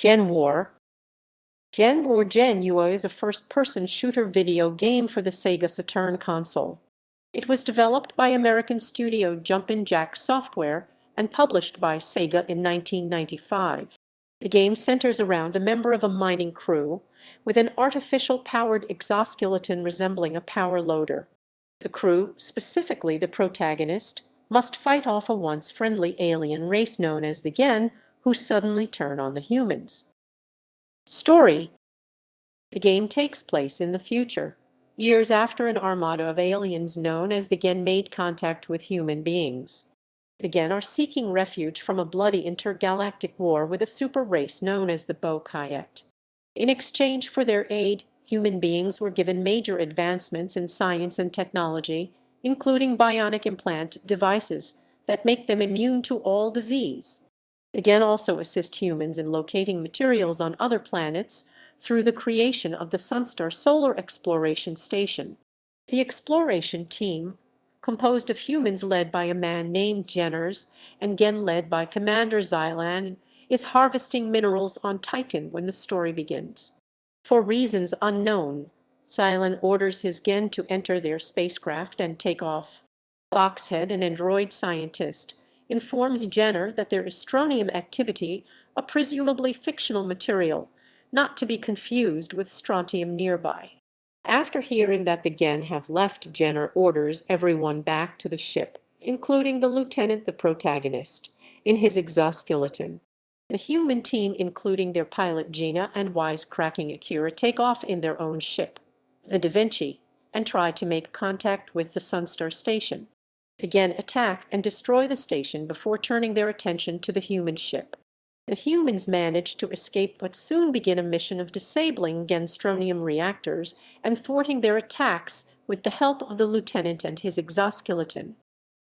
Ghen War. Ghen War is a first-person shooter video game for the Sega Saturn console. It was developed by American studio Jumpin Jack Software and published by Sega in 1995. The game centers around a member of a mining crew with an artificial-powered exoskeleton resembling a power loader. The crew, specifically the protagonist, must fight off a once friendly alien race known as the Ghen, who suddenly turn on the humans. Story. The game takes place in the future, years after an armada of aliens known as the Ghen made contact with human beings. The Ghen are seeking refuge from a bloody intergalactic war with a super race known as the Bokayet. In exchange for their aid, human beings were given major advancements in science and technology, including bionic implant devices that make them immune to all disease. The Ghen also assist humans in locating materials on other planets through the creation of the Sunstar Solar Exploration Station. The exploration team, composed of humans led by a man named Jenners and Ghen led by Commander Xylan, is harvesting minerals on Titan when the story begins. For reasons unknown, Xylan orders his Ghen to enter their spacecraft and take off. Boxhead, an android scientist, informs Jenner that there is strontium activity, a presumably fictional material, not to be confused with strontium nearby. After hearing that the Ghen have left, Jenner orders everyone back to the ship, including the lieutenant, the protagonist, in his exoskeleton. The human team, including their pilot Gina and wisecracking Akira, take off in their own ship, the Da Vinci, and try to make contact with the Sunstar station. The Ghen attack and destroy the station before turning their attention to the human ship. The humans manage to escape but soon begin a mission of disabling Ghen strontium reactors and thwarting their attacks with the help of the lieutenant and his exoskeleton.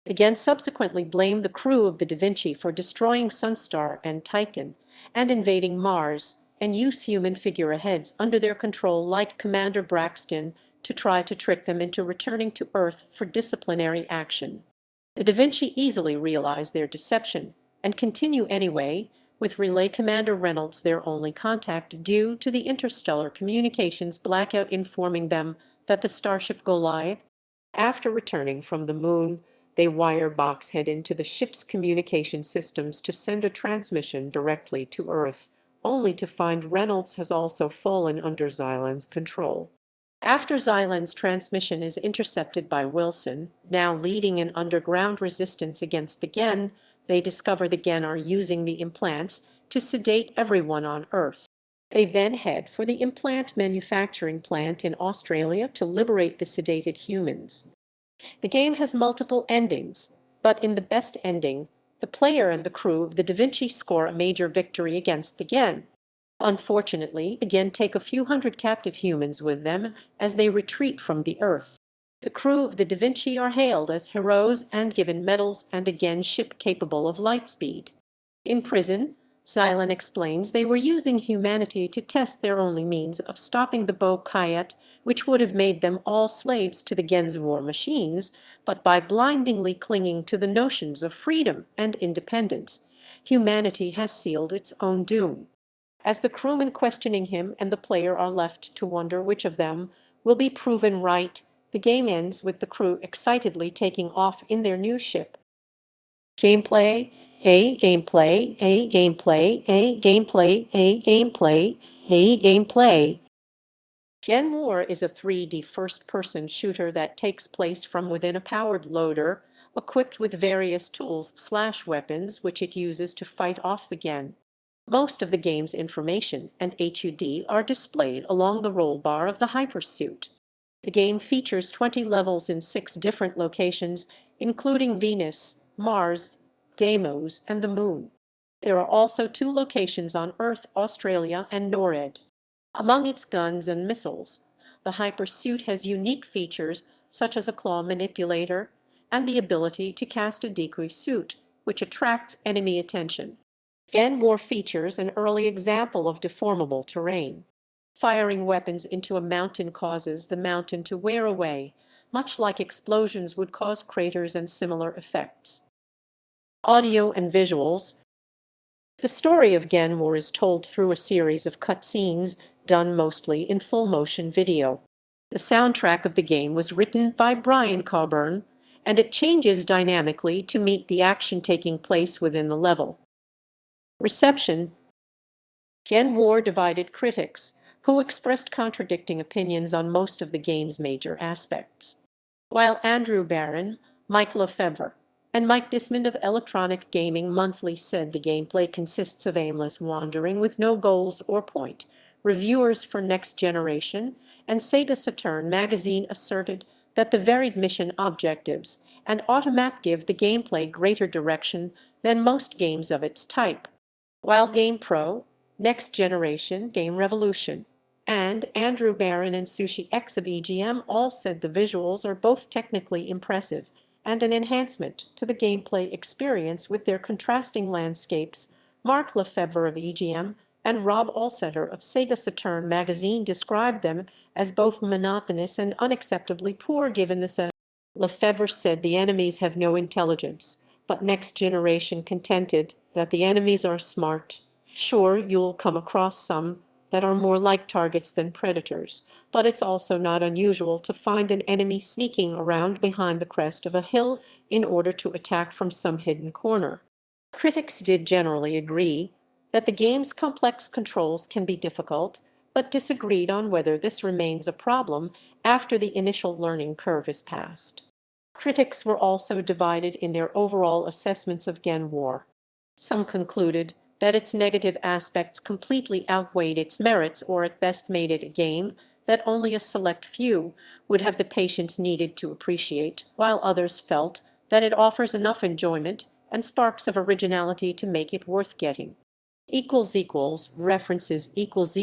The Ghen subsequently blame the crew of the Da Vinci for destroying Sunstar and Titan and invading Mars, and use human figureheads under their control like Commander Braxton to try to trick them into returning to Earth for disciplinary action. The Da Vinci easily realize their deception and continue anyway, with Relay Commander Reynolds their only contact due to the interstellar communications blackout informing them that the starship go live. After returning from the moon, they wire Boxhead into the ship's communication systems to send a transmission directly to Earth, only to find Reynolds has also fallen under Xylan's control. After Xylan's transmission is intercepted by Wilson, now leading an underground resistance against the Ghen, they discover the Ghen are using the implants to sedate everyone on Earth. They then head for the implant manufacturing plant in Australia to liberate the sedated humans. The game has multiple endings, but in the best ending, the player and the crew of the Da Vinci score a major victory against the Ghen. Unfortunately, the Ghen take a few hundred captive humans with them as they retreat from the Earth. The crew of the Da Vinci are hailed as heroes and given medals and a Ghen ship capable of light speed. In prison, Xylan explains they were using humanity to test their only means of stopping the Bokayet, which would have made them all slaves to the Gen's war machines, but by blindingly clinging to the notions of freedom and independence, humanity has sealed its own doom. As the crewmen questioning him and the player are left to wonder which of them will be proven right, the game ends with the crew excitedly taking off in their new ship. Gameplay, gameplay, gameplay, gameplay, gameplay, gameplay. Ghen War is a 3D first-person shooter that takes place from within a powered loader, equipped with various tools/weapons which it uses to fight off the Ghen. Most of the game's information and HUD are displayed along the roll bar of the hypersuit. The game features 20 levels in 6 different locations, including Venus, Mars, Deimos, and the Moon. There are also 2 locations on Earth, Australia, and NORAD. Among its guns and missiles, the hypersuit has unique features such as a claw manipulator and the ability to cast a decoy suit, which attracts enemy attention. Ghen War features an early example of deformable terrain. Firing weapons into a mountain causes the mountain to wear away, much like explosions would cause craters and similar effects. Audio and visuals. The story of Ghen War is told through a series of cutscenes done mostly in full-motion video. The soundtrack of the game was written by Brian Coburn, and it changes dynamically to meet the action taking place within the level. Reception. Ghen War divided critics, who expressed contradicting opinions on most of the game's major aspects. While Andrew Barron, Mike Lefevre, and Mike Dismond of Electronic Gaming Monthly said the gameplay consists of aimless wandering with no goals or point, reviewers for Next Generation and Sega Saturn magazine asserted that the varied mission objectives and automap give the gameplay greater direction than most games of its type. While GamePro, Next Generation, Game Revolution, and Andrew Barron and Sushi X of EGM all said the visuals are both technically impressive and an enhancement to the gameplay experience with their contrasting landscapes. Mark Lefevre of EGM and Rob Allsetter of Sega Saturn magazine described them as both monotonous and unacceptably poor given the setting. Lefevre said the enemies have no intelligence, but Next Generation contended that the enemies are smart. Sure, you'll come across some that are more like targets than predators, but it's also not unusual to find an enemy sneaking around behind the crest of a hill in order to attack from some hidden corner. Critics did generally agree that the game's complex controls can be difficult, but disagreed on whether this remains a problem after the initial learning curve is passed. Critics were also divided in their overall assessments of Ghen War. Some concluded that its negative aspects completely outweighed its merits or at best made it a game that only a select few would have the patience needed to appreciate, while others felt that it offers enough enjoyment and sparks of originality to make it worth getting. References equals